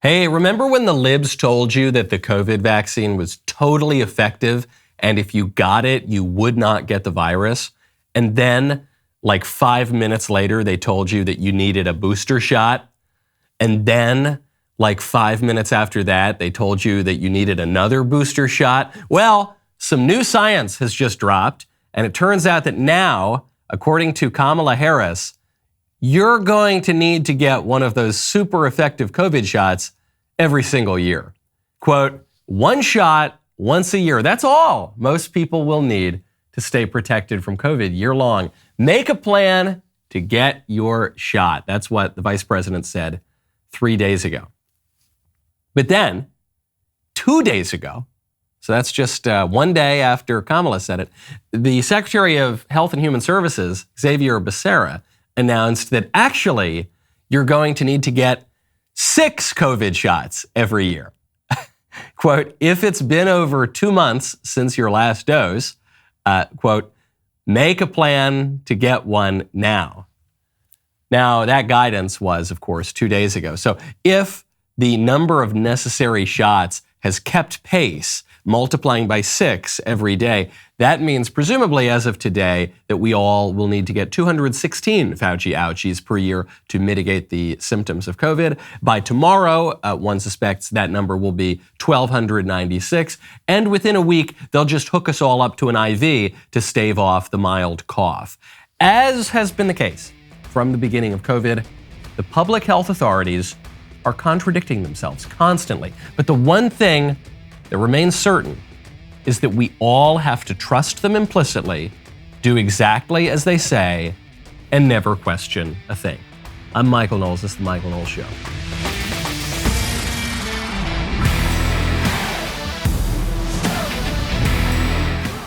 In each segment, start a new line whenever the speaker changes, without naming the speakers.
Hey, remember when the libs told you that the COVID vaccine was totally effective and if you got it, you would not get the virus? And then, like 5 minutes later, they told you that you needed a booster shot. And then, like 5 minutes after that, they told you that you needed another booster shot. Well, some new science has just dropped, and it turns out that now, according to Kamala Harris, you're going to need to get one of those super effective COVID shots every single year. Quote, one shot once a year. That's all most people will need to stay protected from COVID year long. Make a plan to get your shot. That's what the vice president said 3 days ago. But then, 2 days ago, so that's just 1 day after Kamala said it, the Secretary of Health and Human Services, Xavier Becerra, announced that actually you're going to need to get 6 COVID shots every year. Quote, if it's been over 2 months since your last dose, quote, make a plan to get one now. Now, that guidance was, of course, 2 days ago. So if the number of necessary shots has kept pace, multiplying by 6 every day, that means presumably as of today that we all will need to get 216 Fauci Ouchies per year to mitigate the symptoms of COVID. By tomorrow, one suspects that number will be 1,296. And within a week, they'll just hook us all up to an IV to stave off the mild cough. As has been the case from the beginning of COVID, the public health authorities are contradicting themselves constantly. But the one thing that remains certain is that we all have to trust them implicitly, do exactly as they say, and never question a thing. I'm Michael Knowles. This is The Michael Knowles Show.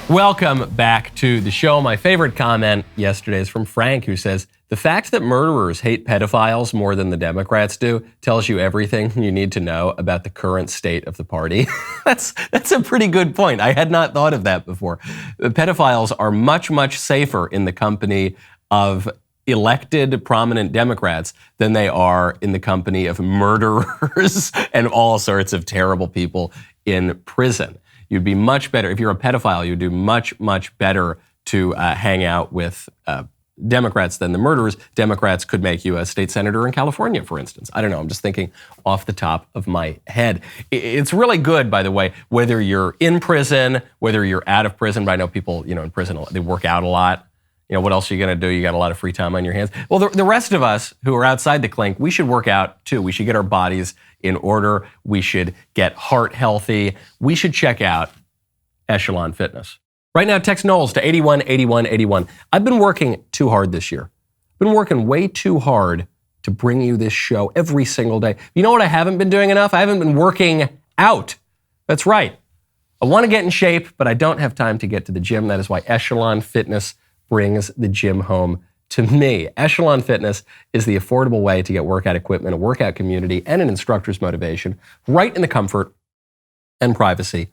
Welcome back to the show. My favorite comment yesterday is from Frank, who says, the fact that murderers hate pedophiles more than the Democrats do tells you everything you need to know about the current state of the party. That's a pretty good point. I had not thought of that before. The pedophiles are much, much safer in the company of elected prominent Democrats than they are in the company of murderers and all sorts of terrible people in prison. You'd be much better, if you're a pedophile, you'd do much, much better to hang out with Democrats than the murderers. Democrats could make you a state senator in California, for instance. I don't know. I'm just thinking off the top of my head. It's really good, by the way, whether you're in prison, whether you're out of prison. But I know people, in prison, they work out a lot. What else are you going to do? You got a lot of free time on your hands. Well, the rest of us who are outside the clink, we should work out too. We should get our bodies in order. We should get heart healthy. We should check out Echelon Fitness. Right now, text Knowles to 818181. I've been working too hard this year. I've been working way too hard to bring you this show every single day. You know what I haven't been doing enough? I haven't been working out. That's right. I want to get in shape, but I don't have time to get to the gym. That is why Echelon Fitness brings the gym home to me. Echelon Fitness is the affordable way to get workout equipment, a workout community, and an instructor's motivation right in the comfort and privacy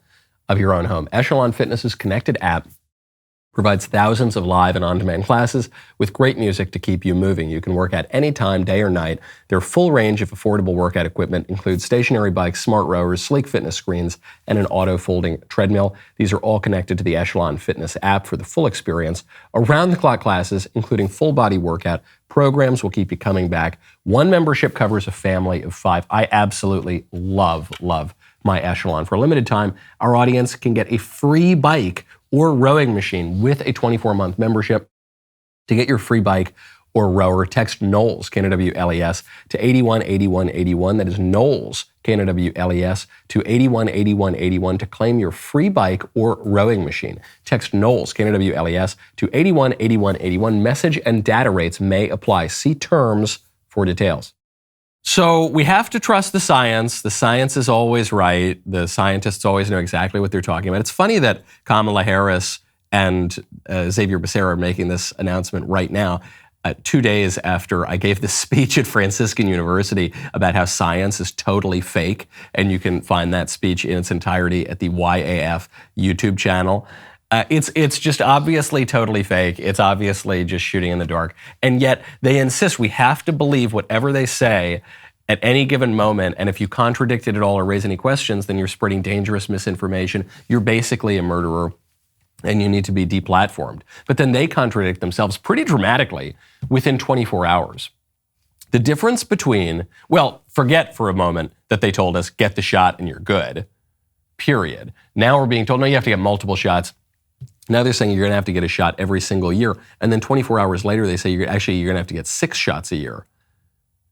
of your own home. Echelon Fitness's connected app provides thousands of live and on-demand classes with great music to keep you moving. You can work out anytime, day or night. Their full range of affordable workout equipment includes stationary bikes, smart rowers, sleek fitness screens, and an auto-folding treadmill. These are all connected to the Echelon Fitness app for the full experience. Around-the-clock classes, including full-body workout programs, will keep you coming back. One membership covers a family of 5. I absolutely love my Echelon. For a limited time, our audience can get a free bike or rowing machine with a 24-month membership. To get your free bike or rower, text Knowles, K-N-O-W-L-E-S, to 818181. That is Knowles, K-N-O-W-L-E-S, to 818181 to claim your free bike or rowing machine. Text Knowles, K-N-O-W-L-E-S, to 818181. Message and data rates may apply. See terms for details. So we have to trust the science. The science is always right. The scientists always know exactly what they're talking about. It's funny that Kamala Harris and Xavier Becerra are making this announcement right now, 2 days after I gave this speech at Franciscan University about how science is totally fake. And you can find that speech in its entirety at the YAF YouTube channel. It's just obviously totally fake. It's obviously just shooting in the dark. And yet they insist we have to believe whatever they say. at any given moment. And if you contradict it at all or raise any questions, then you're spreading dangerous misinformation. You're basically a murderer and you need to be deplatformed. But then they contradict themselves pretty dramatically within 24 hours. The difference between, well, forget for a moment that they told us, get the shot and you're good, period. Now we're being told, no, you have to get multiple shots. Now they're saying you're gonna have to get a shot every single year. And then 24 hours later, they say you're gonna have to get 6 shots a year.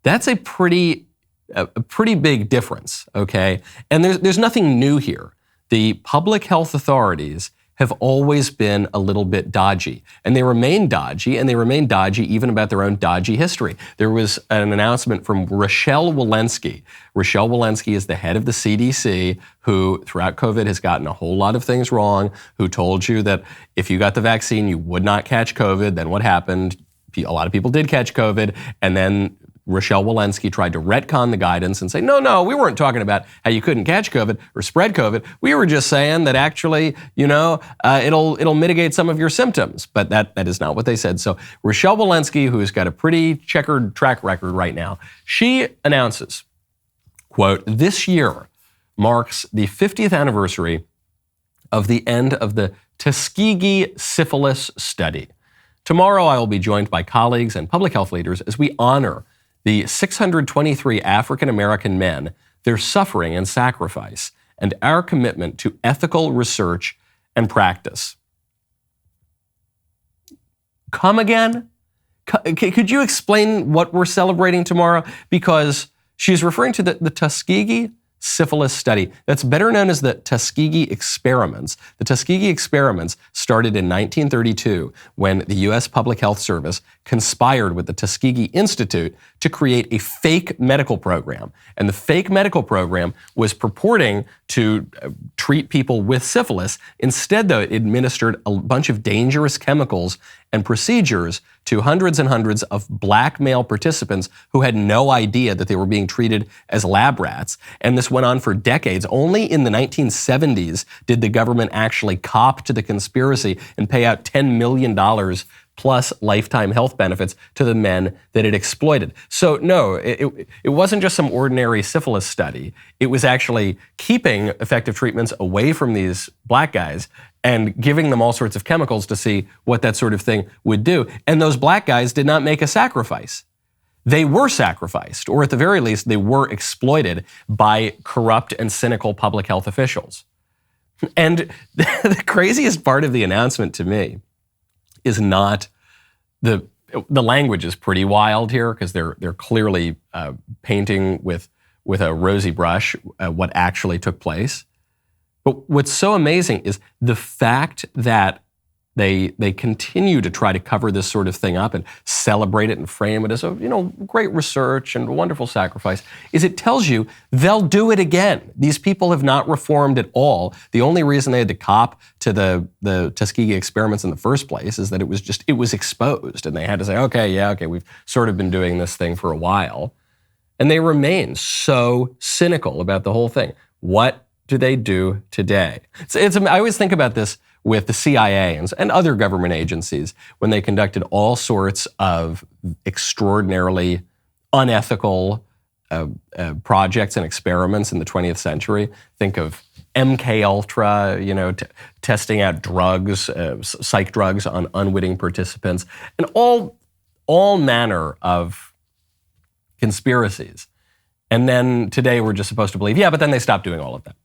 That's a pretty big difference, okay? And there's nothing new here. The public health authorities have always been a little bit dodgy. And they remain dodgy, and they remain dodgy even about their own dodgy history. There was an announcement from Rochelle Walensky. Rochelle Walensky is the head of the CDC, who throughout COVID has gotten a whole lot of things wrong, who told you that if you got the vaccine, you would not catch COVID. Then what happened? A lot of people did catch COVID, and then Rochelle Walensky tried to retcon the guidance and say, no, we weren't talking about how you couldn't catch COVID or spread COVID. We were just saying that actually, it'll mitigate some of your symptoms. But that is not what they said. So Rochelle Walensky, who's got a pretty checkered track record right now, she announces, quote, this year marks the 50th anniversary of the end of the Tuskegee syphilis study. Tomorrow I will be joined by colleagues and public health leaders as we honor the 623 African-American men, their suffering and sacrifice, and our commitment to ethical research and practice. Come again? Could you explain what we're celebrating tomorrow? Because she's referring to the Tuskegee syphilis study. That's better known as the Tuskegee experiments. The Tuskegee experiments started in 1932 when the U.S. Public Health Service conspired with the Tuskegee Institute to create a fake medical program. And the fake medical program was purporting to treat people with syphilis. Instead, though, it administered a bunch of dangerous chemicals and procedures to hundreds and hundreds of black male participants who had no idea that they were being treated as lab rats. And this went on for decades. Only in the 1970s did the government actually cop to the conspiracy and pay out $10 million plus lifetime health benefits to the men that it exploited. So no, it wasn't just some ordinary syphilis study. It was actually keeping effective treatments away from these black guys and giving them all sorts of chemicals to see what that sort of thing would do. And those black guys did not make a sacrifice. They were sacrificed, or at the very least, they were exploited by corrupt and cynical public health officials. And the craziest part of the announcement to me is not the language is pretty wild here because they're clearly painting with a rosy brush what actually took place. But what's so amazing is the fact that they continue to try to cover this sort of thing up and celebrate it and frame it as a great research and a wonderful sacrifice, is it tells you they'll do it again. These people have not reformed at all. The only reason they had to cop to the Tuskegee experiments in the first place is that it was exposed, and they had to say, okay, we've sort of been doing this thing for a while. And they remain so cynical about the whole thing. What do they do today? I always think about this with the CIA and other government agencies when they conducted all sorts of extraordinarily unethical projects and experiments in the 20th century. Think of MK Ultra, testing out drugs, psych drugs on unwitting participants, and all manner of conspiracies. And then today we're just supposed to believe, but then they stopped doing all of that.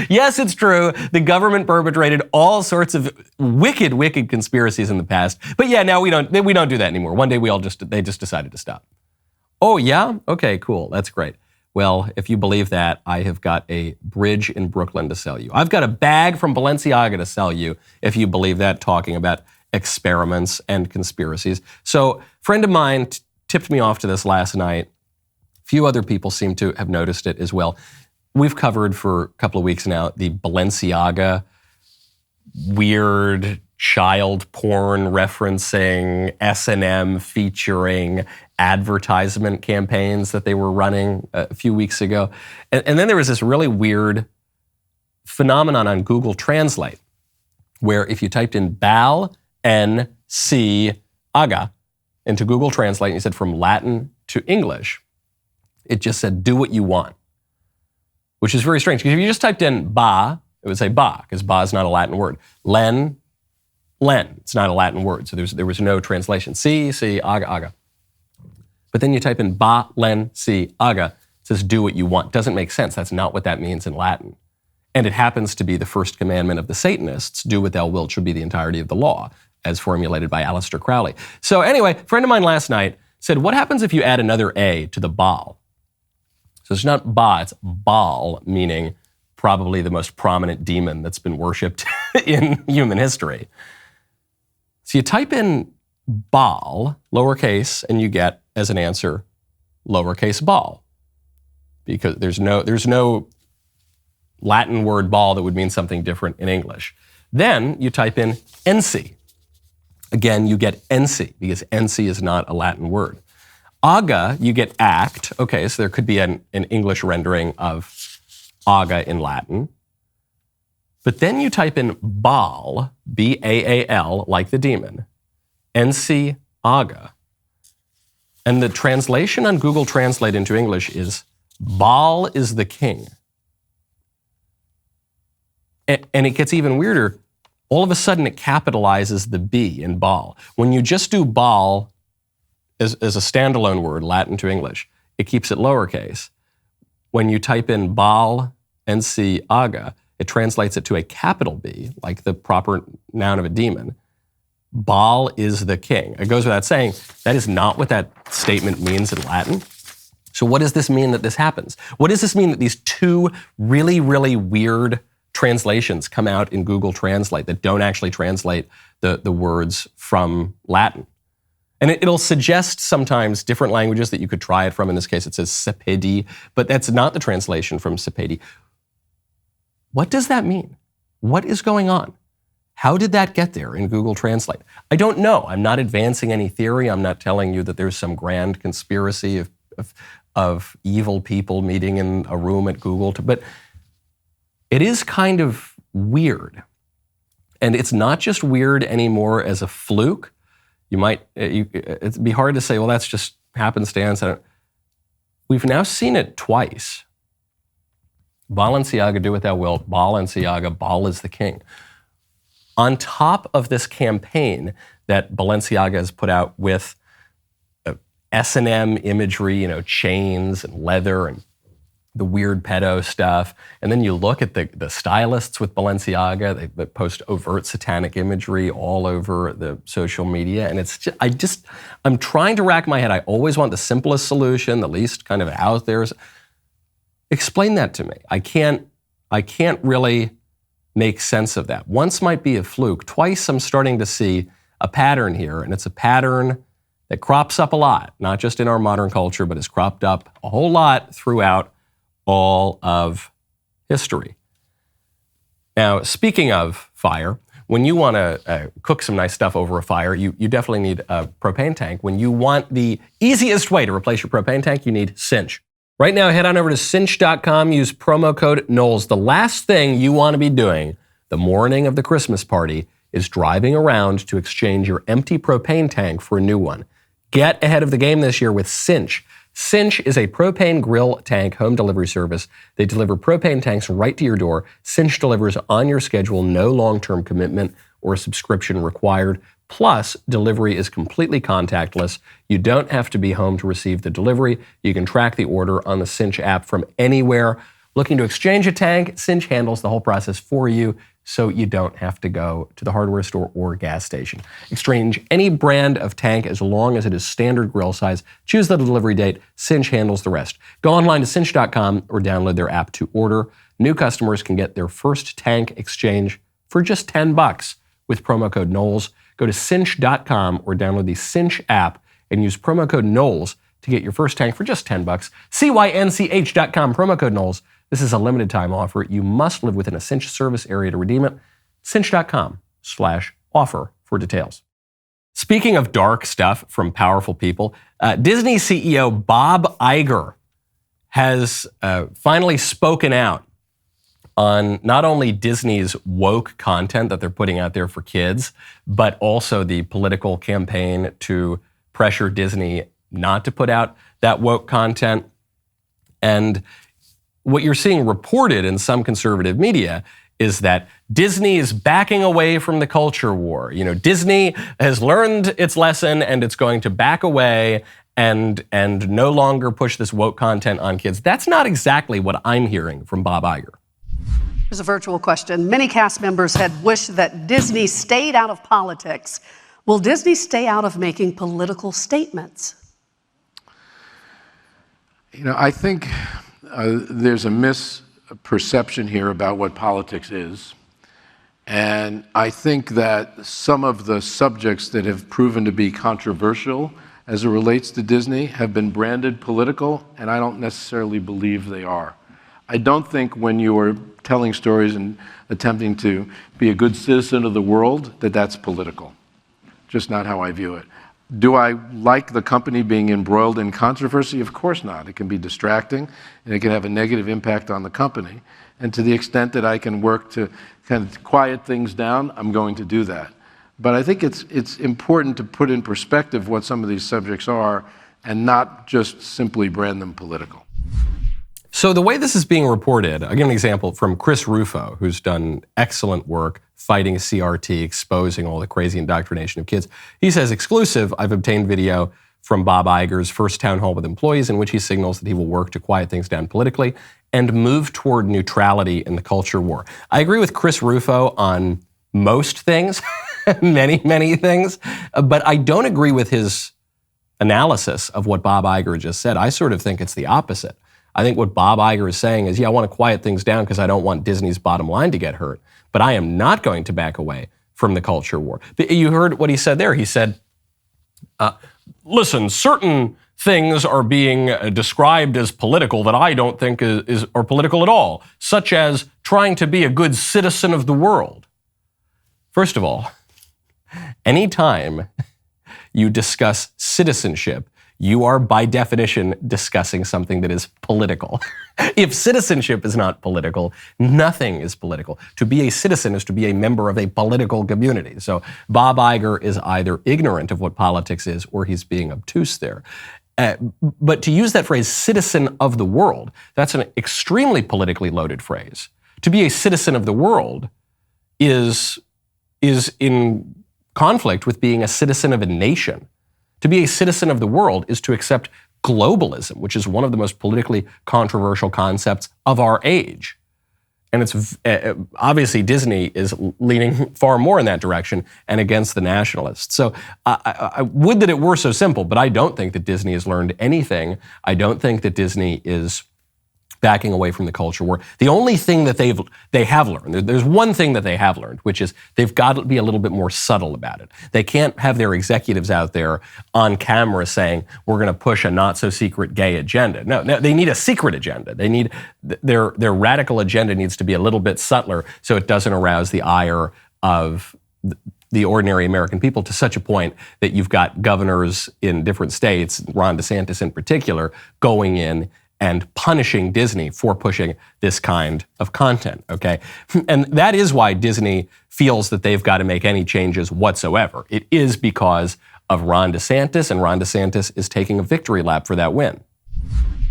Yes, it's true. The government perpetrated all sorts of wicked, wicked conspiracies in the past. But now we don't do that anymore. One day they just decided to stop. Oh yeah? Okay, cool. That's great. Well, if you believe that, I have got a bridge in Brooklyn to sell you. I've got a bag from Balenciaga to sell you if you believe that, talking about experiments and conspiracies. So a friend of mine tipped me off to this last night. A few other people seem to have noticed it as well. We've covered for a couple of weeks now the Balenciaga weird child porn referencing S&M featuring advertisement campaigns that they were running a few weeks ago. And then there was this really weird phenomenon on Google Translate where if you typed in Balenciaga into Google Translate and you said from Latin to English, It just said, do what you want, which is very strange. Because if you just typed in ba, it would say ba, because ba is not a Latin word. Len, it's not a Latin word. So there was no translation. Si, aga. But then you type in ba, len, si, aga. It says, do what you want. Doesn't make sense. That's not what that means in Latin. And it happens to be the first commandment of the Satanists, do what thou wilt should be the entirety of the law, as formulated by Aleister Crowley. So anyway, a friend of mine last night said, what happens if you add another A to the Baal? So it's not Ba, it's Baal, meaning probably the most prominent demon that's been worshipped in human history. So you type in Baal, lowercase, and you get, as an answer, lowercase Baal. Because there's no Latin word Baal that would mean something different in English. Then you type in Ensi. Again, you get Ensi, because Ensi is not a Latin word. Aga, you get act. Okay, so there could be an English rendering of aga in Latin. But then you type in Baal, B-A-A-L, like the demon, Ensi aga. And the translation on Google Translate into English is, Baal is the king. And it gets even weirder. All of a sudden, it capitalizes the B in Baal. When you just do Baal as a standalone word, Latin to English, it keeps it lowercase. When you type in Baal, Ensi, aga, it translates it to a capital B, like the proper noun of a demon. Baal is the king. It goes without saying, that is not what that statement means in Latin. So what does this mean that this happens? What does this mean that these two really, really weird translations come out in Google Translate that don't actually translate the words from Latin? And it'll suggest sometimes different languages that you could try it from. In this case, it says sepedi, but that's not the translation from sepedi. What does that mean? What is going on? How did that get there in Google Translate? I don't know. I'm not advancing any theory. I'm not telling you that there's some grand conspiracy of evil people meeting in a room at Google, but it is kind of weird. And it's not just weird anymore as a fluke. It'd be hard to say, well, that's just happenstance. We've now seen it twice. Balenciaga, do what thou wilt. Balenciaga, Baal is the king. On top of this campaign that Balenciaga has put out with S&M imagery, chains and leather and the weird pedo stuff. And then you look at the stylists with Balenciaga, they post overt satanic imagery all over the social media. And it's just, I'm trying to rack my head. I always want the simplest solution, the least kind of out there. Explain that to me. I can't really make sense of that. Once might be a fluke. Twice I'm starting to see a pattern here, and it's a pattern that crops up a lot, not just in our modern culture, but has cropped up a whole lot throughout all of history. Now, speaking of fire, when you want to cook some nice stuff over a fire, you definitely need a propane tank. When you want the easiest way to replace your propane tank, you need Cinch. Right now, head on over to cinch.com, use promo code Knowles. The last thing you want to be doing the morning of the Christmas party is driving around to exchange your empty propane tank for a new one. Get ahead of the game this year with Cinch. Cinch is a propane grill tank home delivery service. They deliver propane tanks right to your door. Cinch delivers on your schedule, no long-term commitment or subscription required. Plus, delivery is completely contactless. You don't have to be home to receive the delivery. You can track the order on the Cinch app from anywhere. Looking to exchange a tank? Cinch handles the whole process for you, so you don't have to go to the hardware store or gas station. Exchange any brand of tank as long as it is standard grill size. Choose the delivery date. Cinch handles the rest. Go online to cinch.com or download their app to order. New customers can get their first tank exchange for just $10 with promo code Knowles. Go to cinch.com or download the Cinch app and use promo code Knowles to get your first tank for just $10. CYNCH.com, promo code Knowles. This is a limited time offer. You must live within a Cinch service area to redeem it. Cinch.com/offer for details. Speaking of dark stuff from powerful people, Disney CEO Bob Iger has finally spoken out on not only Disney's woke content that they're putting out there for kids, but also the political campaign to pressure Disney not to put out that woke content. And what you're seeing reported in some conservative media is that Disney is backing away from the culture war. Disney has learned its lesson and it's going to back away and no longer push this woke content on kids. That's not exactly what I'm hearing from Bob Iger.
Here's a virtual question. Many cast members had wished that Disney stayed out of politics. Will Disney stay out of making political statements?
I think there's a misperception here about what politics is. And I think that some of the subjects that have proven to be controversial as it relates to Disney have been branded political, and I don't necessarily believe they are. I don't think when you are telling stories and attempting to be a good citizen of the world that that's political. Just not how I view it. Do I like the company being embroiled in controversy? Of course not. It can be distracting, and it can have a negative impact on the company. And to the extent that I can work to kind of quiet things down, I'm going to do that. But I think it's important to put in perspective what some of these subjects are and not just simply brand them political.
So the way this is being reported, I'll give an example from Chris Rufo, who's done excellent work fighting CRT, exposing all the crazy indoctrination of kids. He says, exclusive, I've obtained video from Bob Iger's first town hall with employees in which he signals that he will work to quiet things down politically and move toward neutrality in the culture war. I agree with Chris Rufo on most things, many, many things, but I don't agree with his analysis of what Bob Iger just said. I sort of think it's the opposite. I think what Bob Iger is saying is, I want to quiet things down because I don't want Disney's bottom line to get hurt, but I am not going to back away from the culture war. You heard what he said there. He said, listen, certain things are being described as political that I don't think are political at all, such as trying to be a good citizen of the world. First of all, anytime you discuss citizenship, you are by definition discussing something that is political. If citizenship is not political, nothing is political. To be a citizen is to be a member of a political community. So Bob Iger is either ignorant of what politics is or he's being obtuse there. But to use that phrase, citizen of the world, that's an extremely politically loaded phrase. To be a citizen of the world is in conflict with being a citizen of a nation. To be a citizen of the world is to accept globalism, which is one of the most politically controversial concepts of our age. And it's obviously Disney is leaning far more in that direction and against the nationalists. So I would that it were so simple, but I don't think that Disney has learned anything. I don't think that Disney is backing away from the culture war. The only thing that they have learned, there's one thing that they have learned, which is they've got to be a little bit more subtle about it. They can't have their executives out there on camera saying, we're going to push a not-so-secret gay agenda. No, they need a secret agenda. They need their radical agenda needs to be a little bit subtler so it doesn't arouse the ire of the ordinary American people to such a point that you've got governors in different states, Ron DeSantis in particular, going in and punishing Disney for pushing this kind of content, okay? And that is why Disney feels that they've got to make any changes whatsoever. It is because of Ron DeSantis, and Ron DeSantis is taking a victory lap for that win.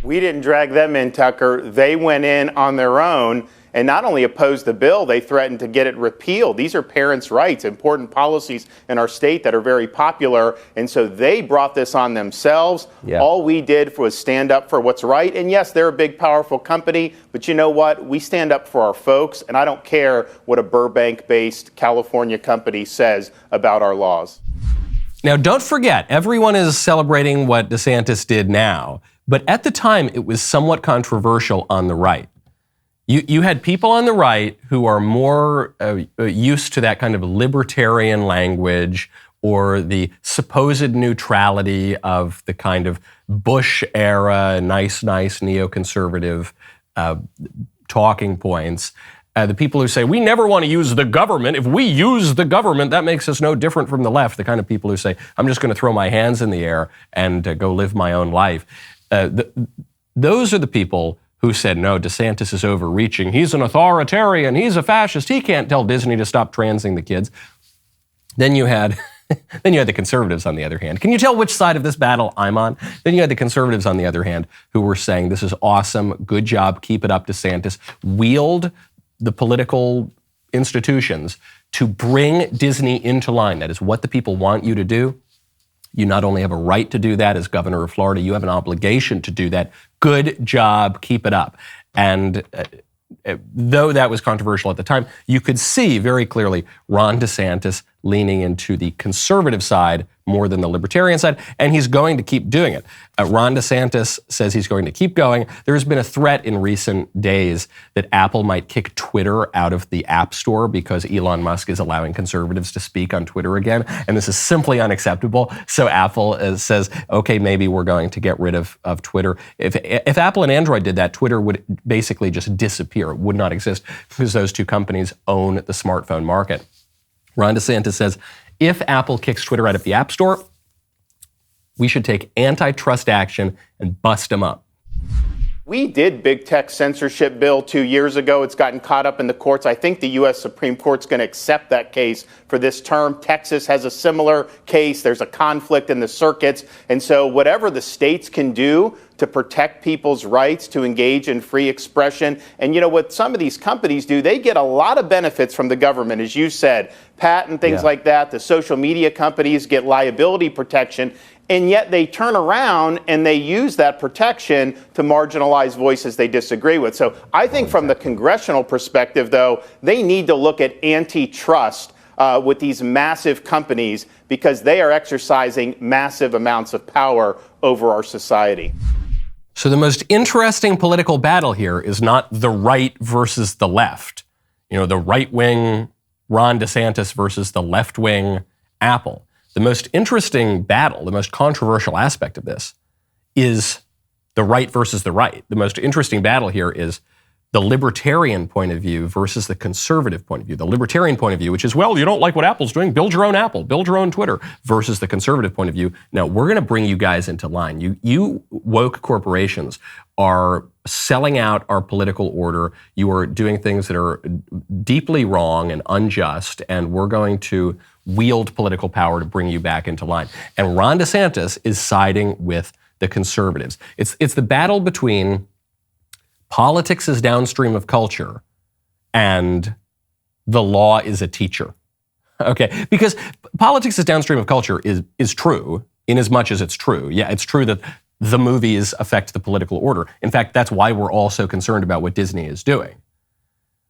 We didn't drag them in, Tucker. They went in on their own and not only opposed the bill, they threatened to get it repealed. These are parents' rights, important policies in our state that are very popular. And so they brought this on themselves. Yeah. All we did was stand up for what's right. And yes, they're a big, powerful company. But you know what? We stand up for our folks. And I don't care what a Burbank-based California company says about our laws.
Now, don't forget, everyone is celebrating what DeSantis did now. But at the time, it was somewhat controversial on the right. You had people on the right who are more used to that kind of libertarian language or the supposed neutrality of the kind of Bush era, nice neoconservative talking points. The people who say, we never want to use the government. If we use the government, that makes us no different from the left. The kind of people who say, I'm just going to throw my hands in the air and go live my own life. Those are the people who said, no, DeSantis is overreaching. He's an authoritarian. He's a fascist. He can't tell Disney to stop transing the kids. Then you had Then you had the conservatives on the other hand. Can you tell which side of this battle I'm on? Then you had the conservatives on the other hand who were saying, this is awesome, good job, keep it up, DeSantis. Wield the political institutions to bring Disney into line. That is what the people want you to do. You not only have a right to do that as governor of Florida, you have an obligation to do that. Good job, keep it up. And though that was controversial at the time, you could see very clearly Ron DeSantis leaning into the conservative side more than the libertarian side, and he's going to keep doing it. Ron DeSantis says he's going to keep going. There's been a threat in recent days that Apple might kick Twitter out of the App Store because Elon Musk is allowing conservatives to speak on Twitter again, and this is simply unacceptable. So Apple says, okay, maybe we're going to get rid of Twitter. If Apple and Android did that, Twitter would basically just disappear. It would not exist because those two companies own the smartphone market. Ron DeSantis says, if Apple kicks Twitter out of the App Store, we should take antitrust action and bust them up.
We did big tech censorship bill 2 years ago. It's gotten caught up in the courts. I think the U.S. Supreme Court's going to accept that case for this term. Texas has a similar case. There's a conflict in the circuits. And so whatever the states can do to protect people's rights to engage in free expression. And you know what some of these companies do, they get a lot of benefits from the government, as you said, patent things like that. The social media companies get liability protection. And yet they turn around and they use that protection to marginalize voices they disagree with. So I think from the congressional perspective, though, they need to look at antitrust with these massive companies because they are exercising massive amounts of power over our society.
So the most interesting political battle here is not the right versus the left. You know, the right-wing Ron DeSantis versus the left-wing Apple. The most interesting battle, the most controversial aspect of this is the right versus the right. The most interesting battle here is the libertarian point of view versus the conservative point of view. The libertarian point of view, which is, well, you don't like what Apple's doing, build your own Apple, build your own Twitter, versus the conservative point of view. No, we're going to bring you guys into line. You woke corporations are selling out our political order. You are doing things that are deeply wrong and unjust, and we're going to wield political power to bring you back into line. And Ron DeSantis is siding with the conservatives. It's the battle between politics is downstream of culture and the law is a teacher. Okay, because politics is downstream of culture is true in as much as it's true. Yeah, it's true that the movies affect the political order. In fact, that's why we're all so concerned about what Disney is doing.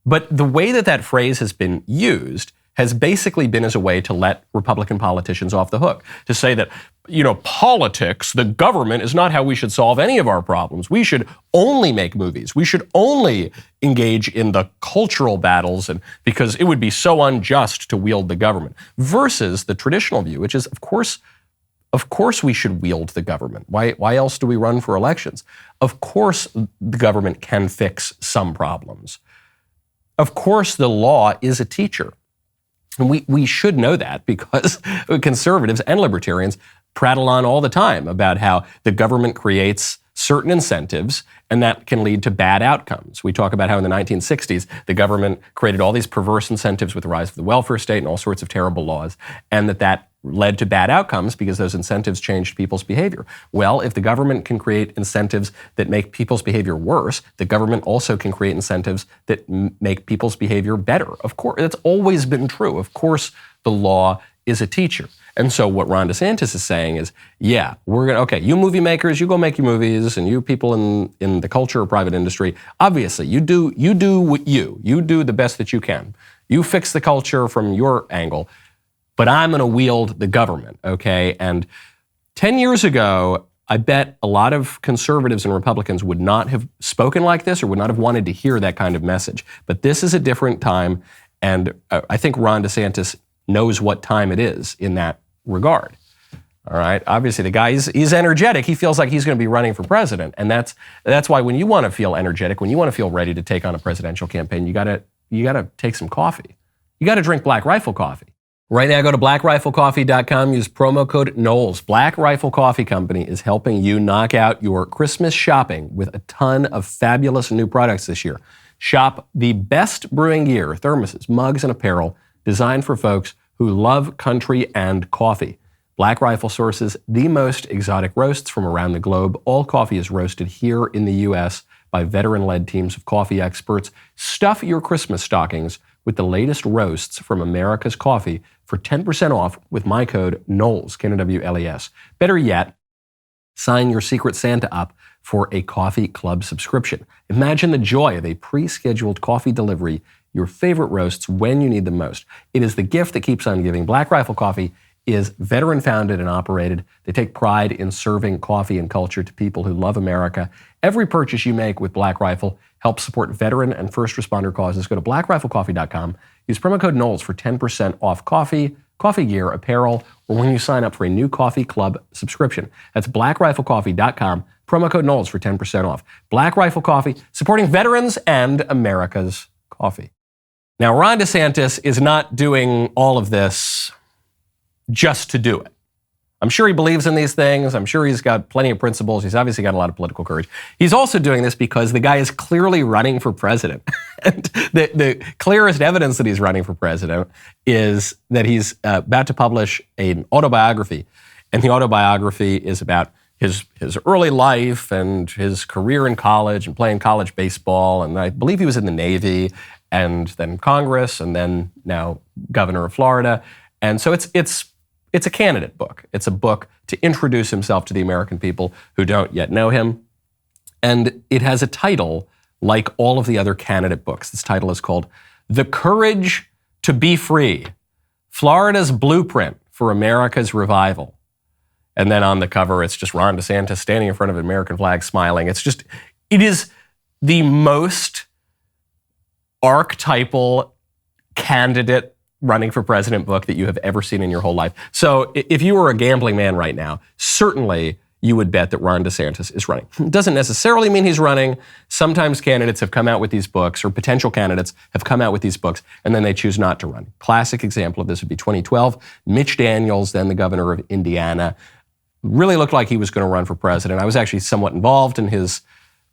But the way that phrase has been used has basically been as a way to let Republican politicians off the hook, to say that, you know, politics, the government is not how we should solve any of our problems. We should only make movies. We should only engage in the cultural battles, and because it would be so unjust to wield the government, versus the traditional view, which is, of course we should wield the government. Why else do we run for elections? Of course the government can fix some problems. Of course the law is a teacher. And we should know that because conservatives and libertarians prattle on all the time about how the government creates certain incentives and that can lead to bad outcomes. We talk about how in the 1960s, the government created all these perverse incentives with the rise of the welfare state and all sorts of terrible laws, and that led to bad outcomes because those incentives changed people's behavior. Well, if the government can create incentives that make people's behavior worse, the government also can create incentives that make people's behavior better. Of course, that's always been true. Of course, the law is a teacher. And so what Ron DeSantis is saying is, yeah, you movie makers, you go make your movies, and you people in the culture or private industry, obviously you do the best that you can. You fix the culture from your angle. But I'm going to wield the government, okay? And 10 years ago, I bet a lot of conservatives and Republicans would not have spoken like this or would not have wanted to hear that kind of message. But this is a different time, and I think Ron DeSantis knows what time it is in that regard. All right? Obviously, the guy, he's energetic. He feels like he's going to be running for president. And that's why when you want to feel energetic, when you want to feel ready to take on a presidential campaign, you got to take some coffee. You got to drink Black Rifle coffee. Right now, go to blackriflecoffee.com, use promo code Knowles. Black Rifle Coffee Company is helping you knock out your Christmas shopping with a ton of fabulous new products this year. Shop the best brewing gear, thermoses, mugs, and apparel designed for folks who love country and coffee. Black Rifle sources the most exotic roasts from around the globe. All coffee is roasted here in the U.S. by veteran-led teams of coffee experts. Stuff your Christmas stockings with the latest roasts from America's coffee for 10% off with my code Knowles, Knowles. Better yet, sign your Secret Santa up for a coffee club subscription. Imagine the joy of a pre-scheduled coffee delivery, your favorite roasts when you need them most. It is the gift that keeps on giving. Black Rifle Coffee is veteran-founded and operated. They take pride in serving coffee and culture to people who love America. Every purchase you make with Black Rifle helps support veteran and first responder causes. Go to blackriflecoffee.com. Use promo code Knowles for 10% off coffee, coffee gear, apparel, or when you sign up for a new coffee club subscription. That's blackriflecoffee.com. Promo code Knowles for 10% off. Black Rifle Coffee, supporting veterans and America's coffee. Now, Ron DeSantis is not doing all of this just to do it. I'm sure he believes in these things. I'm sure he's got plenty of principles. He's obviously got a lot of political courage. He's also doing this because the guy is clearly running for president. And the clearest evidence that he's running for president is that he's about to publish an autobiography. And the autobiography is about his early life and his career in college and playing college baseball. And I believe he was in the Navy and then Congress and then now governor of Florida. And so it's a candidate book. It's a book to introduce himself to the American people who don't yet know him. And it has a title like all of the other candidate books. This title is called The Courage to Be Free, Florida's Blueprint for America's Revival. And then on the cover, it's just Ron DeSantis standing in front of an American flag smiling. It is the most archetypal candidate running for president book that you have ever seen in your whole life. So if you were a gambling man right now, certainly you would bet that Ron DeSantis is running. It doesn't necessarily mean he's running. Sometimes candidates have come out with these books, or potential candidates have come out with these books, and then they choose not to run. Classic example of this would be 2012. Mitch Daniels, then the governor of Indiana, really looked like he was going to run for president. I was actually somewhat involved in his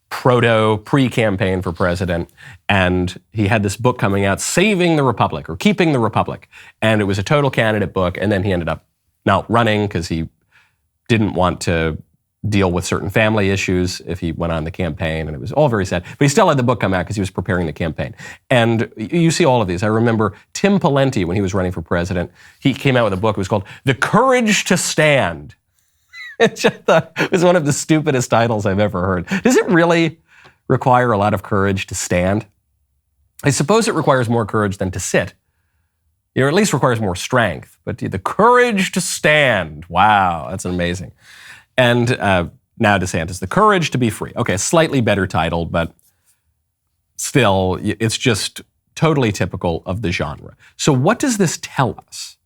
pre-campaign for president, and he had this book coming out, Saving the Republic, or Keeping the Republic, and it was a total candidate book, and then he ended up not running because he didn't want to deal with certain family issues if he went on the campaign, and it was all very sad. But he still had the book come out because he was preparing the campaign. And you see all of these. I remember Tim Pawlenty, when he was running for president, he came out with a book. It was called The Courage to Stand. It was one of the stupidest titles I've ever heard. Does it really require a lot of courage to stand? I suppose it requires more courage than to sit. Or at least requires more strength. But the courage to stand. Wow, that's amazing. And now DeSantis, The Courage to Be Free. Okay, a slightly better title, but still, it's just totally typical of the genre. So what does this tell us?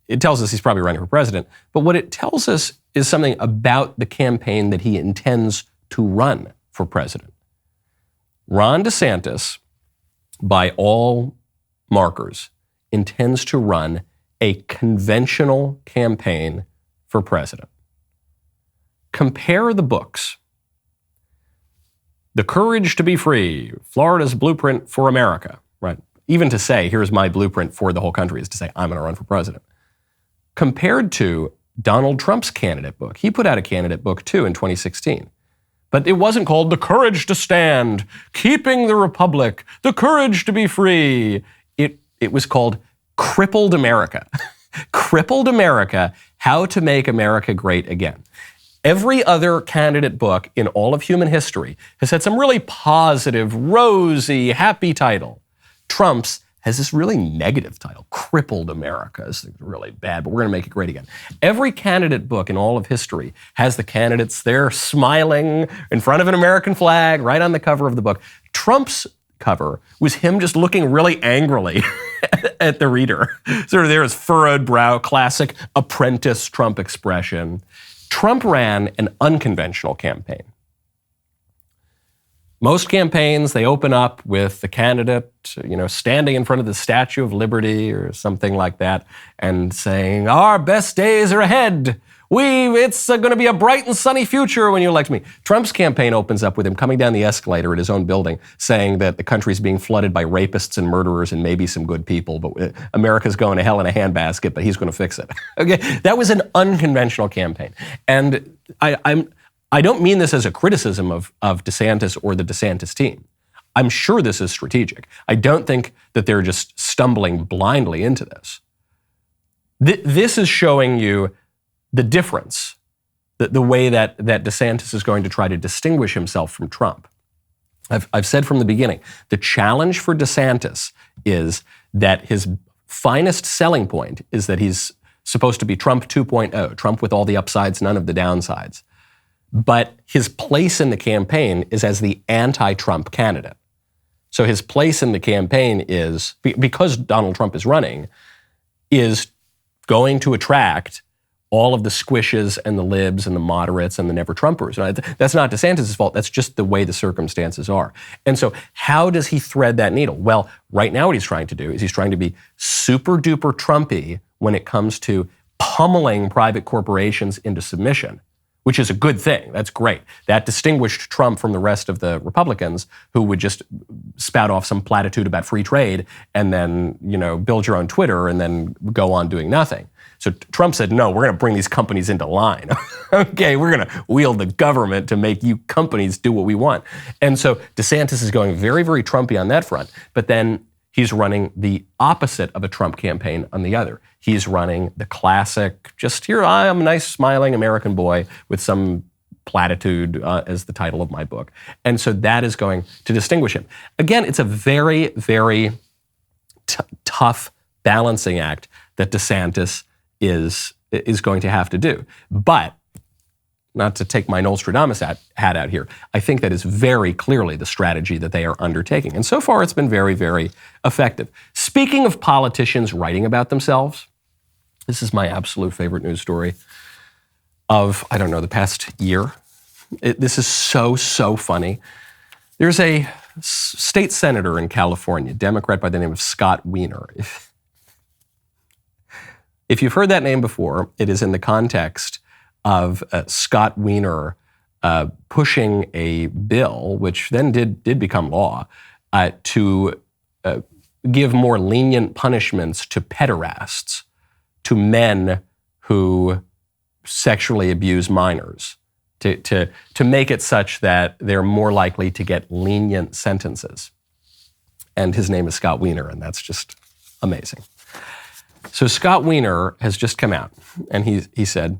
It tells us he's probably running for president, but what it tells us is something about the campaign that he intends to run for president. Ron DeSantis, by all markers, intends to run a conventional campaign for president. Compare the books. The Courage to Be Free, Florida's Blueprint for America, right? Even to say, here's my blueprint for the whole country, is to say, I'm going to run for president. Compared to Donald Trump's candidate book. He put out a candidate book too in 2016. But it wasn't called The Courage to Stand, Keeping the Republic, The Courage to Be Free. It was called Crippled America. Crippled America, How to Make America Great Again. Every other candidate book in all of human history has had some really positive, rosy, happy title. Trump's has this really negative title, Crippled America. It's really bad, but we're going to make it great again. Every candidate book in all of history has the candidates there smiling in front of an American flag right on the cover of the book. Trump's cover was him just looking really angrily at the reader. Sort of there his furrowed brow, classic apprentice Trump expression. Trump ran an unconventional campaign. Most campaigns, they open up with the candidate, standing in front of the Statue of Liberty or something like that and saying, our best days are ahead. It's going to be a bright and sunny future when you elect me. Trump's campaign opens up with him coming down the escalator at his own building saying that the country's being flooded by rapists and murderers and maybe some good people, but America's going to hell in a handbasket, but he's going to fix it. Okay, that was an unconventional campaign. And I don't mean this as a criticism of DeSantis or the DeSantis team. I'm sure this is strategic. I don't think that they're just stumbling blindly into this. This is showing you the difference, the way that DeSantis is going to try to distinguish himself from Trump. I've said from the beginning, the challenge for DeSantis is that his finest selling point is that he's supposed to be Trump 2.0, Trump with all the upsides, none of the downsides. But his place in the campaign is as the anti-Trump candidate. So his place in the campaign is, because Donald Trump is running, is going to attract all of the squishes and the libs and the moderates and the never-Trumpers. That's not DeSantis' fault. That's just the way the circumstances are. And so how does he thread that needle? Well, right now what he's trying to do is he's trying to be super-duper Trumpy when it comes to pummeling private corporations into submission, which is a good thing. That's great. That distinguished Trump from the rest of the Republicans who would just spout off some platitude about free trade and then, build your own Twitter and then go on doing nothing. So Trump said, no, we're going to bring these companies into line. Okay, we're going to wield the government to make you companies do what we want. And so DeSantis is going very, very Trumpy on that front. But then he's running the opposite of a Trump campaign on the other. He's running the classic, just here I am, a nice smiling American boy with some platitude as the title of my book. And so that is going to distinguish him. Again, it's a very, very tough balancing act that DeSantis is going to have to do. But, not to take my Nostradamus hat out here, I think that is very clearly the strategy that they are undertaking. And so far, it's been very, very effective. Speaking of politicians writing about themselves, this is my absolute favorite news story of, the past year. This is so funny. There's a state senator in California, Democrat by the name of Scott Wiener. If you've heard that name before, it is in the context of Scott Wiener pushing a bill, which then did become law, to give more lenient punishments to pederasts, to men who sexually abuse minors, to make it such that they're more likely to get lenient sentences. And his name is Scott Wiener, and that's just amazing. So Scott Wiener has just come out, and he said,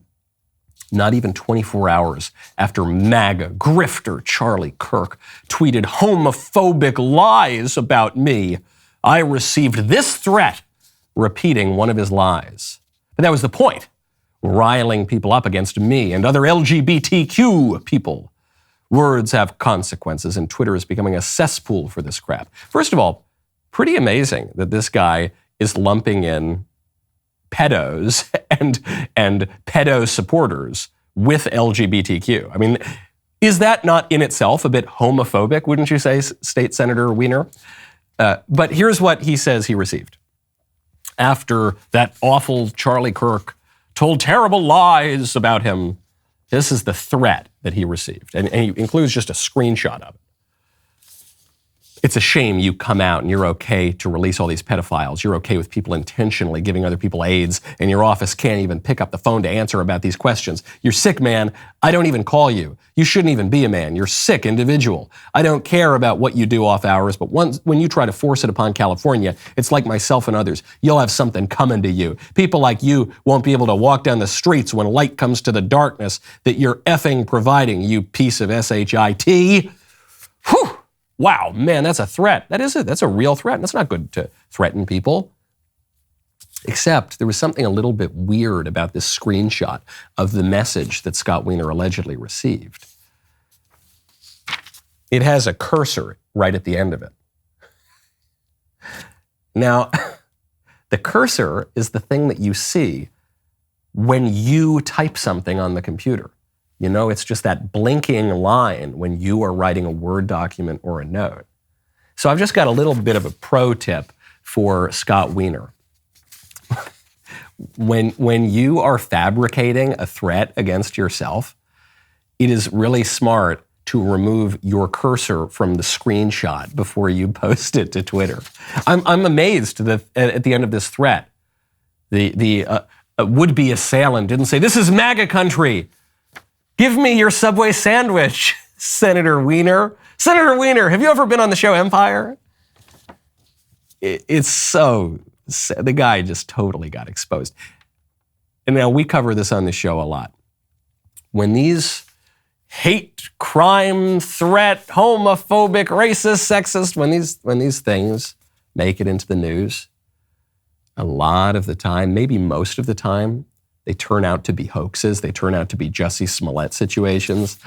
not even 24 hours after MAGA grifter Charlie Kirk tweeted homophobic lies about me, I received this threat, repeating one of his lies. But that was the point, riling people up against me and other LGBTQ people. Words have consequences, and Twitter is becoming a cesspool for this crap. First of all, pretty amazing that this guy is lumping in pedos and pedo supporters with LGBTQ. I mean, is that not in itself a bit homophobic, wouldn't you say, State Senator Wiener? But here's what he says he received. After that awful Charlie Kirk told terrible lies about him, this is the threat that he received. And he includes just a screenshot of it. It's a shame you come out and you're okay to release all these pedophiles. You're okay with people intentionally giving other people AIDS, and your office can't even pick up the phone to answer about these questions. You're sick, man. I don't even call you. You shouldn't even be a man. You're a sick individual. I don't care about what you do off hours, but when you try to force it upon California, it's like myself and others. You'll have something coming to you. People like you won't be able to walk down the streets when light comes to the darkness that you're effing providing, you piece of shit. Whew. Wow, man, that's a threat. That's a real threat. That's not good to threaten people. Except there was something a little bit weird about this screenshot of the message that Scott Wiener allegedly received. It has a cursor right at the end of it. Now, the cursor is the thing that you see when you type something on the computer. It's just that blinking line when you are writing a Word document or a note. So I've just got a little bit of a pro tip for Scott Wiener. when you are fabricating a threat against yourself, it is really smart to remove your cursor from the screenshot before you post it to Twitter. I'm amazed that at the end of this threat, the would-be assailant didn't say, "This is MAGA country. Give me your Subway sandwich, Senator Wiener." Senator Wiener, have you ever been on the show Empire? It's so sad. The guy just totally got exposed. And now we cover this on the show a lot. When these hate, crime, threat, homophobic, racist, sexist, when these things make it into the news, a lot of the time, maybe most of the time, they turn out to be hoaxes. They turn out to be Jussie Smollett situations.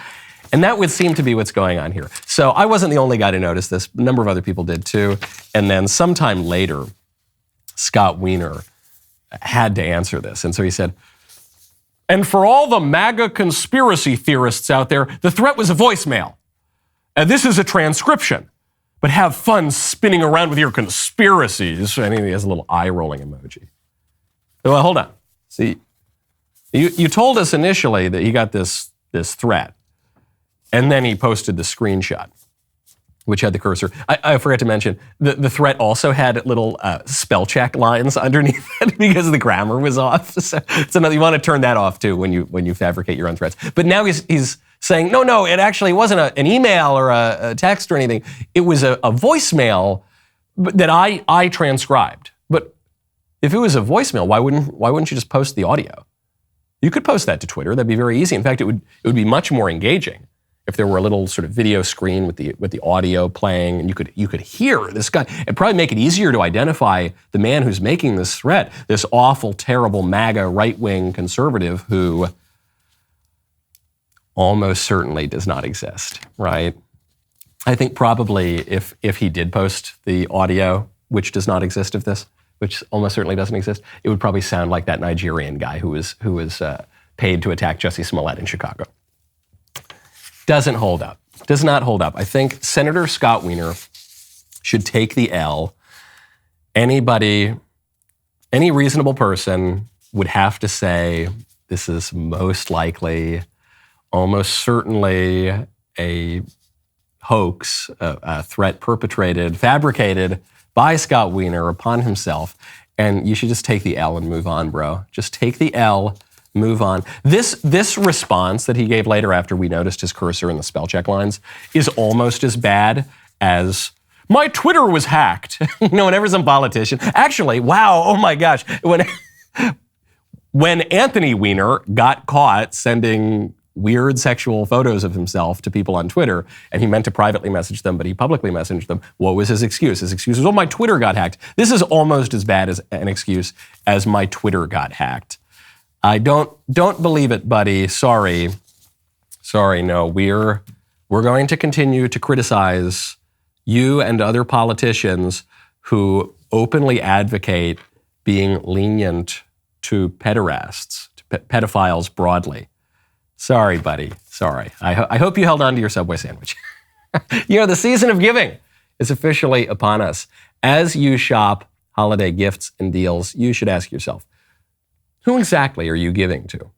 And that would seem to be what's going on here. So I wasn't the only guy to notice this. A number of other people did too. And then sometime later, Scott Wiener had to answer this. And so he said, "And for all the MAGA conspiracy theorists out there, the threat was a voicemail. And this is a transcription. But have fun spinning around with your conspiracies." And he has a little eye-rolling emoji. Well, hold on. See, you told us initially that he got this threat. And then he posted the screenshot, which had the cursor. I forgot to mention, the threat also had little spell check lines underneath it because the grammar was off. So you want to turn that off too when you fabricate your own threats. But now he's saying, no, it actually wasn't an email or a text or anything. It was a voicemail that I transcribed. But if it was a voicemail, why wouldn't you just post the audio? You could post that to Twitter. That'd be very easy. In fact, it would be much more engaging if there were a little sort of video screen with the audio playing, and you could hear this guy. It'd probably make it easier to identify the man who's making this threat, this awful, terrible MAGA right-wing conservative who almost certainly does not exist, right? I think probably if he did post the audio, which does not exist of this, which almost certainly doesn't exist, it would probably sound like that Nigerian guy who was paid to attack Jussie Smollett in Chicago. Doesn't hold up. Does not hold up. I think Senator Scott Wiener should take the L. Any reasonable person would have to say this is most likely, almost certainly a hoax, a threat perpetrated, fabricated by Scott Wiener upon himself. And you should just take the L and move on, bro. Just take the L. Move on. This response that he gave later after we noticed his cursor in the spell check lines is almost as bad as "my Twitter was hacked." Whenever some politician, actually, wow, oh my gosh, when Anthony Weiner got caught sending weird sexual photos of himself to people on Twitter, and he meant to privately message them, but he publicly messaged them, what was his excuse? His excuse was, "Oh, my Twitter got hacked." This is almost as bad as an excuse as "my Twitter got hacked." I don't believe it, buddy. Sorry, no. We're going to continue to criticize you and other politicians who openly advocate being lenient to pederasts, to pedophiles broadly. Sorry, buddy. Sorry. I hope you held on to your Subway sandwich. The season of giving is officially upon us. As you shop holiday gifts and deals, you should ask yourself, who exactly are you giving to?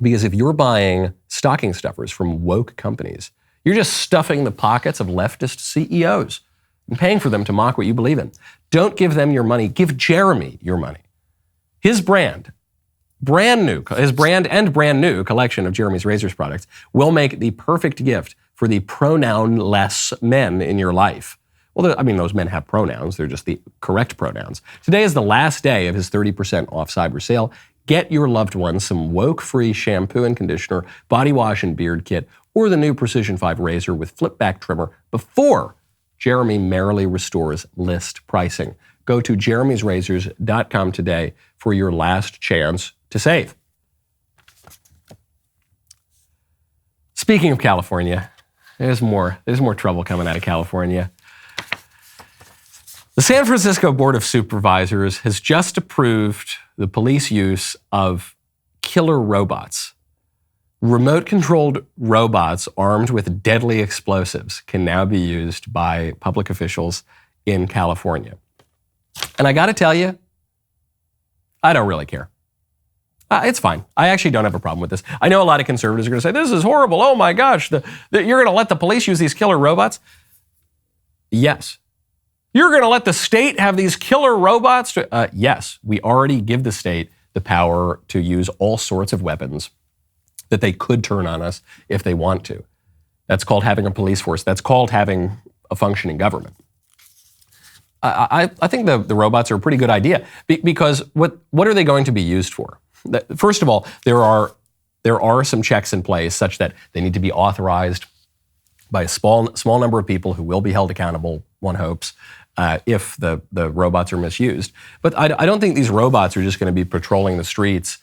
Because if you're buying stocking stuffers from woke companies, you're just stuffing the pockets of leftist CEOs and paying for them to mock what you believe in. Don't give them your money. Give Jeremy your money. His brand and brand new collection of Jeremy's Razors products will make the perfect gift for the pronoun-less men in your life. Well, those men have pronouns. They're just the correct pronouns. Today is the last day of his 30% off cyber sale. Get your loved one some woke-free shampoo and conditioner, body wash and beard kit, or the new Precision 5 razor with flip-back trimmer before Jeremy merrily restores list pricing. Go to jeremysrazors.com today for your last chance to save. Speaking of California, there's more trouble coming out of California. The San Francisco Board of Supervisors has just approved the police use of killer robots. Remote-controlled robots armed with deadly explosives can now be used by public officials in California. And I got to tell you, I don't really care. It's fine. I actually don't have a problem with this. I know a lot of conservatives are going to say, this is horrible. Oh my gosh, you're going to let the police use these killer robots? Yes. You're going to let the state have these killer robots? Yes. We already give the state the power to use all sorts of weapons that they could turn on us if they want to. That's called having a police force. That's called having a functioning government. I think the robots are a pretty good idea because what are they going to be used for? First of all, there are some checks in place such that they need to be authorized by a small number of people who will be held accountable, one hopes, if the robots are misused. But I don't think these robots are just going to be patrolling the streets,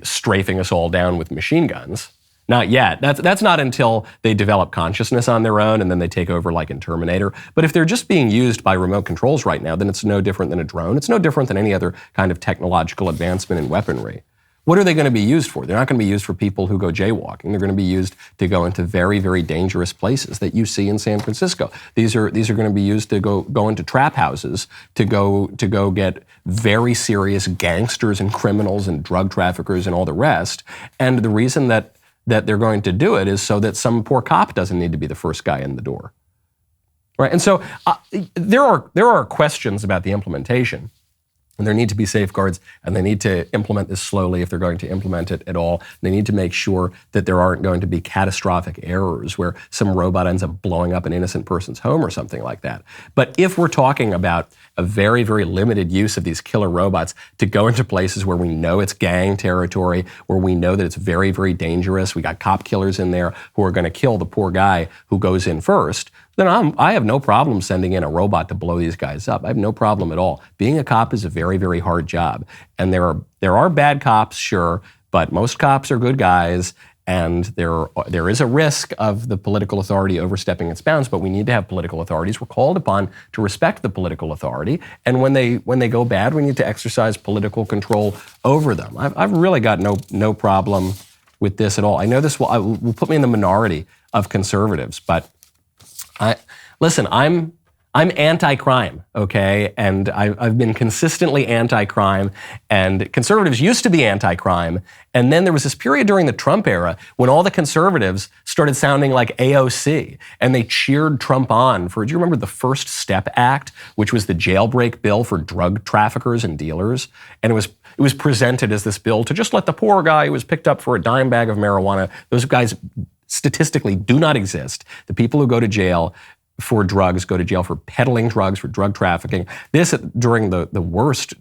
strafing us all down with machine guns. Not yet. That's not until they develop consciousness on their own and then they take over like in Terminator. But if they're just being used by remote controls right now, then it's no different than a drone. It's no different than any other kind of technological advancement in weaponry. What are they going to be used for? They're not going to be used for people who go jaywalking. They're going to be used to go into very, very dangerous places that you see in San Francisco. These are going to be used to go into trap houses, to go get very serious gangsters and criminals and drug traffickers and all the rest. And the reason that they're going to do it is so that some poor cop doesn't need to be the first guy in the door, right? And so there are questions about the implementation, and there need to be safeguards, and they need to implement this slowly if they're going to implement it at all. They need to make sure that there aren't going to be catastrophic errors where some robot ends up blowing up an innocent person's home or something like that. But if we're talking about a very, very limited use of these killer robots to go into places where we know it's gang territory, where we know that it's very, very dangerous, we got cop killers in there who are going to kill the poor guy who goes in first, then I have no problem sending in a robot to blow these guys up. I have no problem at all. Being a cop is a very, very hard job. And there are bad cops, sure, but most cops are good guys. And there is a risk of the political authority overstepping its bounds, but we need to have political authorities. We're called upon to respect the political authority. And when they go bad, we need to exercise political control over them. I've really got no problem with this at all. I know this will put me in the minority of conservatives, but I'm anti-crime, okay? And I've been consistently anti-crime, and conservatives used to be anti-crime, and then there was this period during the Trump era when all the conservatives started sounding like AOC, and they cheered Trump on for, do you remember the First Step Act, which was the jailbreak bill for drug traffickers and dealers? And it was presented as this bill to just let the poor guy who was picked up for a dime bag of marijuana, those guys statistically do not exist. The people who go to jail for drugs go to jail for peddling drugs, for drug trafficking. This during the worst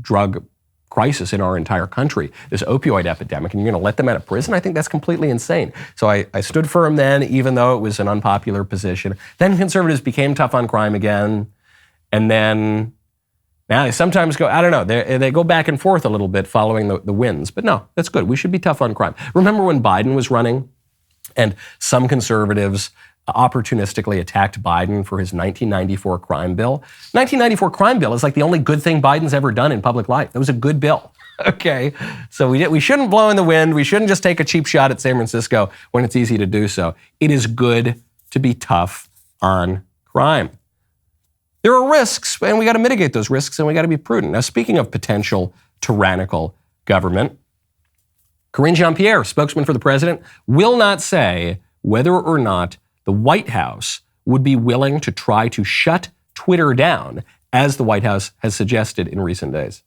drug crisis in our entire country, this opioid epidemic, and you're going to let them out of prison? I think that's completely insane. So I stood firm then, even though it was an unpopular position. Then conservatives became tough on crime again, and then now they sometimes go, I don't know, they go back and forth a little bit following the wins. But no, that's good. We should be tough on crime. Remember when Biden was running and some conservatives opportunistically attacked Biden for his 1994 crime bill? 1994 crime bill is like the only good thing Biden's ever done in public life. That was a good bill. Okay, so we shouldn't blow in the wind. We shouldn't just take a cheap shot at San Francisco when it's easy to do so. It is good to be tough on crime. There are risks, and we got to mitigate those risks, and we got to be prudent. Now, speaking of potential tyrannical government, Karine Jean-Pierre, spokesman for the president, will not say whether or not the White House would be willing to try to shut Twitter down, as the White House has suggested in recent days.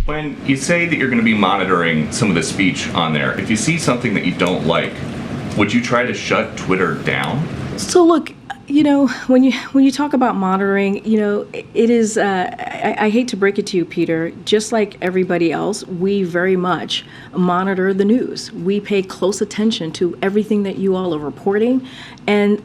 When you say that you're going to be monitoring some of the speech on there, if you see something that you don't like, would you try to shut Twitter down?
So look, when you talk about monitoring, it is, I hate to break it to you, Peter, just like everybody else, we very much monitor the news. We pay close attention to everything that you all are reporting, and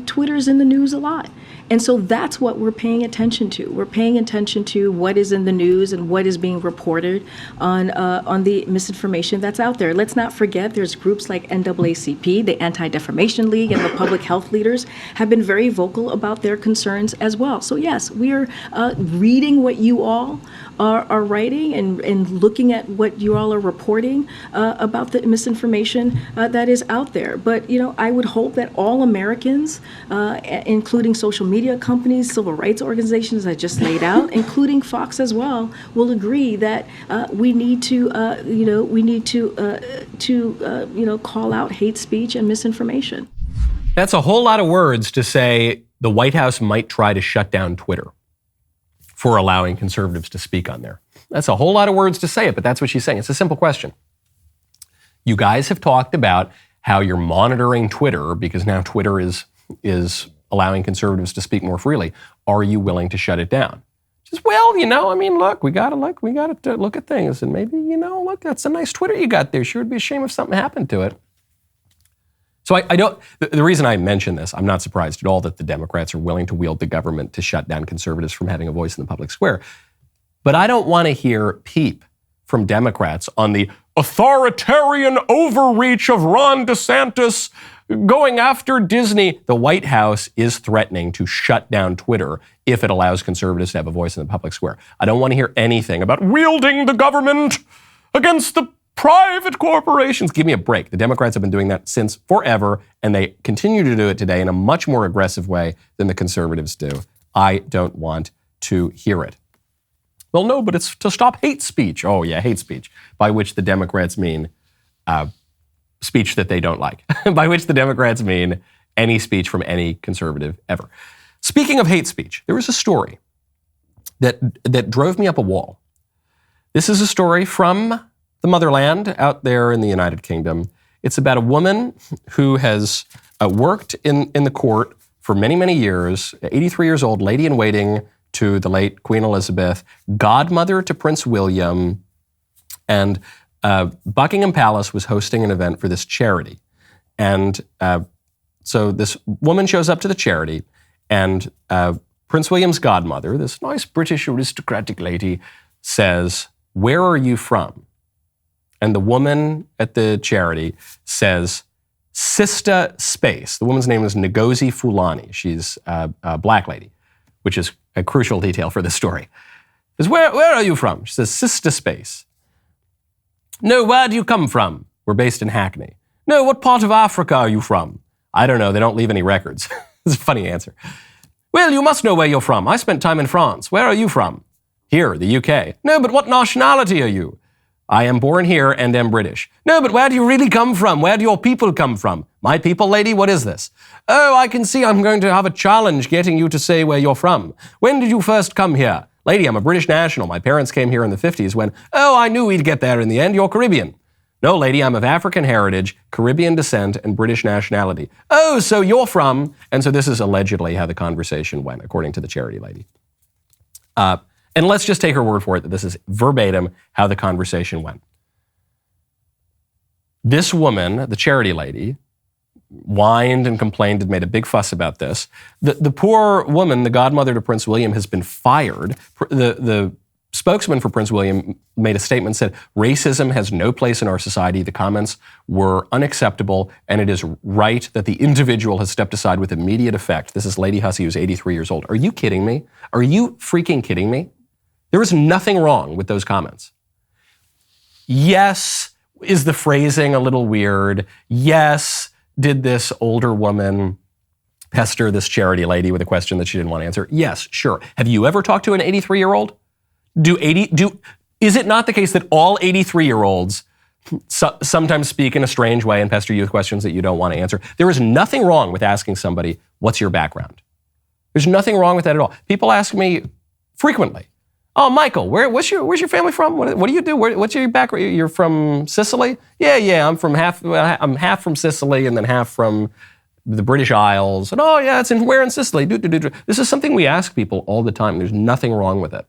Twitter's in the news a lot. And so that's what we're paying attention to. We're paying attention to what is in the news and what is being reported on the misinformation that's out there. Let's not forget there's groups like NAACP, the Anti-Defamation League, and the public health leaders have been very vocal about their concerns as well. So yes, we are reading what you all are writing and looking at what you all are reporting about the misinformation that is out there. But, I would hope that all Americans, including social media media companies, civil rights organizations I just laid out, including Fox as well, will agree that we need to call out hate speech and misinformation.
That's a whole lot of words to say the White House might try to shut down Twitter for allowing conservatives to speak on there. That's a whole lot of words to say it, but that's what she's saying. It's a simple question. You guys have talked about how you're monitoring Twitter because now Twitter is allowing conservatives to speak more freely. Are you willing to shut it down? Just, well, look, we gotta look at things, and maybe, look, that's a nice Twitter you got there. Sure would be a shame if something happened to it. So I don't, the reason I mention this, I'm not surprised at all that the Democrats are willing to wield the government to shut down conservatives from having a voice in the public square. But I don't want to hear peep from Democrats on the authoritarian overreach of Ron DeSantis going after Disney. The White House is threatening to shut down Twitter if it allows conservatives to have a voice in the public square. I don't want to hear anything about wielding the government against the private corporations. Give me a break. The Democrats have been doing that since forever, and they continue to do it today in a much more aggressive way than the conservatives do. I don't want to hear it. Well, no, but it's to stop hate speech. Oh, yeah, hate speech, by which the Democrats mean speech that they don't like, by which the Democrats mean any speech from any conservative ever. Speaking of hate speech, there was a story that drove me up a wall. This is a story from the motherland out there in the United Kingdom. It's about a woman who has worked in the court for many, many years, 83 years old, lady in waiting to the late Queen Elizabeth, godmother to Prince William, and Buckingham Palace was hosting an event for this charity. And so this woman shows up to the charity, and Prince William's godmother, this nice British aristocratic lady, says, "Where are you from?" And the woman at the charity says, "Sister Space." The woman's name is Ngozi Fulani. She's a black lady, which is a crucial detail for this story. She says, where are you from? She says, "Sister Space." "No, where do you come from?" "We're based in Hackney." "No, what part of Africa are you from?" "I don't know, they don't leave any records." It's a funny answer. "Well, you must know where you're from. I spent time in France. Where are you from?" "Here, the UK." "No, but what nationality are you?" "I am born here and am British." "No, but where do you really come from? Where do your people come from?" "My people, lady? What is this?" "Oh, I can see I'm going to have a challenge getting you to say where you're from. When did you first come here?" "Lady, I'm a British national. My parents came here in the 50s when..." "Oh, I knew we'd get there in the end. You're Caribbean." "No, lady, I'm of African heritage, Caribbean descent, and British nationality." "Oh, so you're from..." And so this is allegedly how the conversation went, according to the charity lady. And let's just take her word for it that this is verbatim how the conversation went. This woman, the charity lady, whined and complained and made a big fuss about this. The poor woman, the godmother to Prince William, has been fired. The spokesman for Prince William made a statement, said, "Racism has no place in our society. The comments were unacceptable, and it is right that the individual has stepped aside with immediate effect." This is Lady Hussey, who's 83 years old. Are you kidding me? Are you freaking kidding me? There is nothing wrong with those comments. Yes, is the phrasing a little weird? Yes, did this older woman pester this charity lady with a question that she didn't want to answer? Yes, sure. Have you ever talked to an 83-year-old? Is it not the case that all 83-year-olds sometimes speak in a strange way and pester you with questions that you don't want to answer? There is nothing wrong with asking somebody, "What's your background?" There's nothing wrong with that at all. People ask me frequently, "Oh, Michael, where's your family from? What do you do? What's your background? You're from Sicily?" Yeah, I'm half from Sicily and then half from the British Isles. And "Oh, yeah, where in Sicily?" This is something we ask people all the time. There's nothing wrong with it.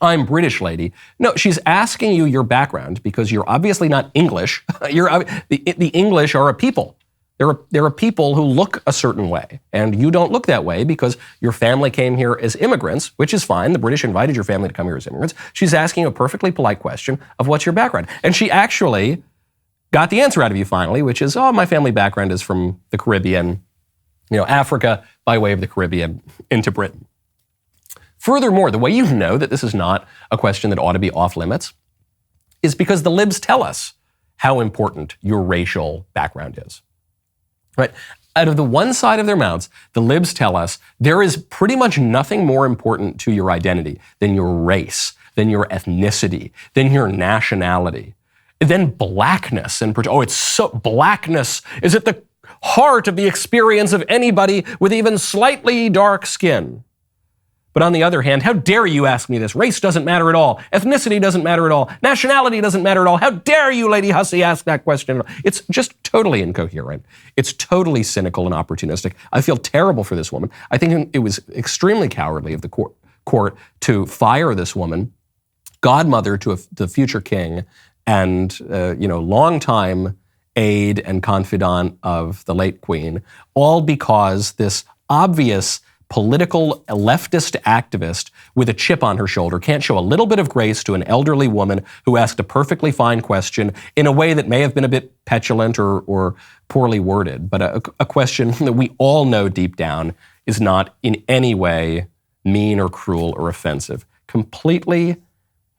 "I'm British, lady." No, she's asking you your background because you're obviously not English. The English are a people. There are people who look a certain way, and you don't look that way because your family came here as immigrants, which is fine. The British invited your family to come here as immigrants. She's asking a perfectly polite question of what's your background. And she actually got the answer out of you finally, which is, "Oh, my family background is from the Caribbean, Africa by way of the Caribbean into Britain." Furthermore, the way you know that this is not a question that ought to be off limits is because the libs tell us how important your racial background is. Right? Out of the one side of their mouths, the libs tell us there is pretty much nothing more important to your identity than your race, than your ethnicity, than your nationality, than blackness. And blackness is at the heart of the experience of anybody with even slightly dark skin. But on the other hand, how dare you ask me this? Race doesn't matter at all. Ethnicity doesn't matter at all. Nationality doesn't matter at all. How dare you, Lady Hussey, ask that question? It's just totally incoherent. It's totally cynical and opportunistic. I feel terrible for this woman. I think it was extremely cowardly of the court to fire this woman, godmother to the future king, and longtime aide and confidant of the late queen, all because this obvious political leftist activist with a chip on her shoulder can't show a little bit of grace to an elderly woman who asked a perfectly fine question in a way that may have been a bit petulant or poorly worded, but a question that we all know deep down is not in any way mean or cruel or offensive. Completely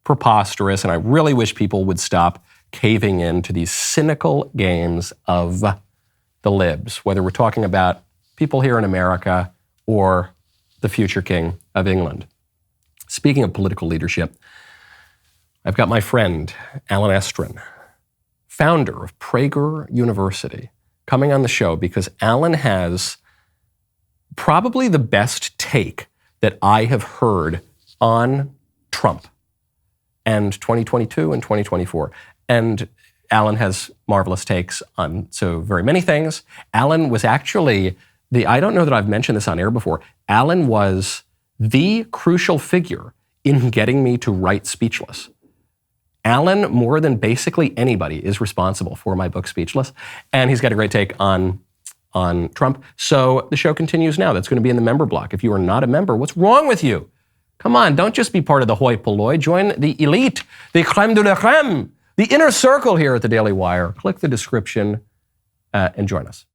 preposterous, and I really wish people would stop caving into these cynical games of the libs, whether we're talking about people here in America or the future king of England. Speaking of political leadership, I've got my friend, Alan Estrin, founder of Prager University, coming on the show because Alan has probably the best take that I have heard on Trump and 2022 and 2024. And Alan has marvelous takes on so very many things. Alan was actually I don't know that I've mentioned this on air before. Alan was the crucial figure in getting me to write Speechless. Alan, more than basically anybody, is responsible for my book Speechless, and he's got a great take on Trump. So the show continues now. That's going to be in the member block. If you are not a member, what's wrong with you? Come on, don't just be part of the hoi polloi. Join the elite, the creme de la creme, the inner circle here at the Daily Wire. Click the description and join us.